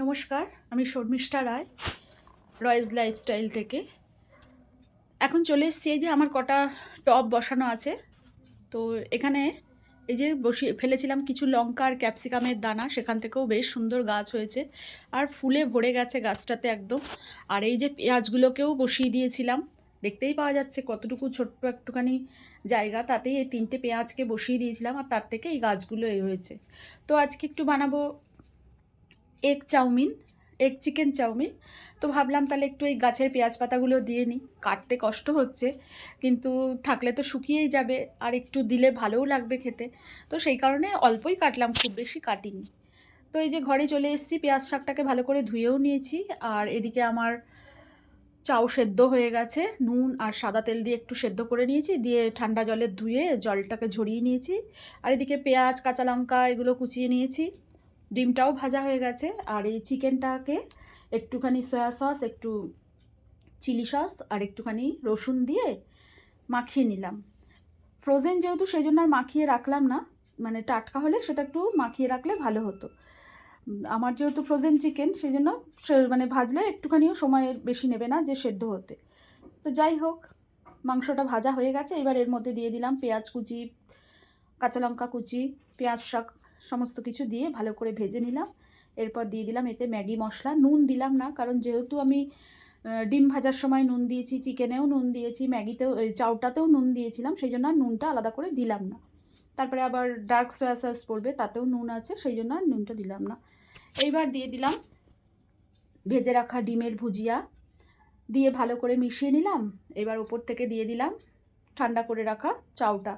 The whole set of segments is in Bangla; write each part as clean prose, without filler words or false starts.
নমস্কার, আমি শর্মিষ্ঠা রায়, রয়েজ লাইফস্টাইল থেকে। এখন চলে এসেছি, এই যে আমার কটা টব বসানো আছে। তো এখানে এই যে বসিয়ে ফেলেছিলাম কিছু লঙ্কা আর ক্যাপসিকামের দানা, সেখান থেকেও বেশ সুন্দর গাছ হয়েছে আর ফুলে ভরে গেছে গাছটাতে একদম। আর এই যে পেঁয়াজগুলোকেও বসিয়ে দিয়েছিলাম, দেখতেই পাওয়া যাচ্ছে কতটুকু ছোট্ট একটুখানি জায়গা, তাতেই এই 3টে পেঁয়াজকে বসিয়ে দিয়েছিলাম আর তার থেকে এই গাছগুলো এই হয়েছে। তো আজকে একটু বানাবো এগ চিকেন চাউমিন। তো ভাবলাম তাহলে একটু এই গাছের পেঁয়াজ পাতাগুলো দিয়ে নিই। কাটতে কষ্ট হচ্ছে, কিন্তু থাকলে তো শুকিয়েই যাবে আর একটু দিলে ভালোও লাগবে খেতে। তো সেই কারণে অল্পই কাটলাম, খুব বেশি কাটিনি। তো এই যে ঘরে চলে এসেছি, পেঁয়াজ শাকটাকে ভালো করে ধুয়েও নিয়েছি। আর এদিকে আমার চাউ সেদ্ধ হয়ে গেছে, নুন আর সাদা তেল দিয়ে একটু সেদ্ধ করে নিয়েছি, দিয়ে ঠান্ডা জলে ধুয়ে জলটাকে ঝরিয়ে নিয়েছি। আর এদিকে পেঁয়াজ কাঁচা লঙ্কা এগুলো কুচিয়ে নিয়েছি, ডিমটাও ভাজা হয়ে গেছে। আর এই চিকেনটাকে একটুখানি সয়া সস, একটু চিলি সস আর একটুখানি রসুন দিয়ে মাখিয়ে নিলাম। ফ্রোজেন যেহেতু, সেই জন্য আর মাখিয়ে রাখলাম না, মানে টাটকা হলে সেটা একটু মাখিয়ে রাখলে ভালো হতো। আমার যেহেতু ফ্রোজেন চিকেন, সেই জন্য মানে ভাজলে একটুখানিও সময় বেশি নেবে না যে সেদ্ধ হতে। তো যাই হোক, মাংসটা ভাজা হয়ে গেছে। এবার এর মধ্যে দিয়ে দিলাম পেঁয়াজ কুচি, কাঁচা লঙ্কা কুচি, পেঁয়াজ শাক সমস্ত কিছু দিয়ে ভালো করে ভেজে নিলাম। এরপর দিয়ে দিলাম এতে ম্যাগি মশলা। নুন দিলাম না, কারণ যেহেতু আমি ডিম ভাজার সময় নুন দিয়েছি, চিকেনেও নুন দিয়েছি, ম্যাগিতেও চাউটাতেও নুন দিয়েছিলাম, সেই জন্য আর নুনটা আলাদা করে দিলাম না। তারপরে আবার ডার্ক সয়া সস পড়বে, তাতেও নুন আছে, সেই জন্য আর নুনটা দিলাম না। এইবার দিয়ে দিলাম ভেজে রাখা ডিমের ভুজিয়া, দিয়ে ভালো করে মিশিয়ে নিলাম। এবার ওপর থেকে দিয়ে দিলাম ঠান্ডা করে রাখা চাউটা।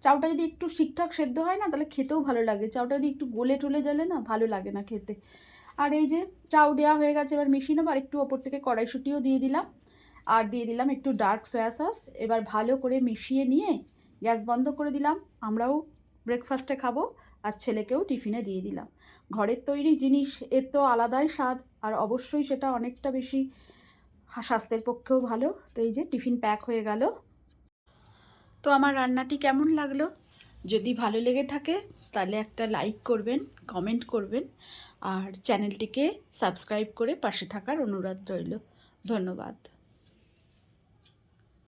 চাউটা যদি একটু ঠিকঠাক সেদ্ধ হয় না, তাহলে খেতেও ভালো লাগে। চাউটা যদি একটু গলে টলে গেলে না, ভালো লাগে না খেতে। আর এই যে চাউ দেওয়া হয়ে গেছে, এবার মিশিয়ে নেবো। আর একটু ওপর থেকে কড়াইশুঁটিও দিয়ে দিলাম, আর দিয়ে দিলাম একটু ডার্ক সয়া সস। এবার ভালো করে মিশিয়ে নিয়ে গ্যাস বন্ধ করে দিলাম। আমরাও ব্রেকফাস্টে খাবো আর ছেলেকেও টিফিনে দিয়ে দিলাম। ঘরের তৈরি জিনিস, এর তো আলাদাই স্বাদ, আর অবশ্যই সেটা অনেকটা বেশি স্বাস্থ্যের পক্ষেও ভালো। তো এই যে টিফিন প্যাক হয়ে গেল। তো আমার রান্নাটি কেমন লাগলো? যদি ভালো লেগে থাকে তাহলে একটা লাইক করবেন, কমেন্ট করবেন, আর চ্যানেলটিকে সাবস্ক্রাইব করে পাশে থাকার অনুরোধ রইল। ধন্যবাদ।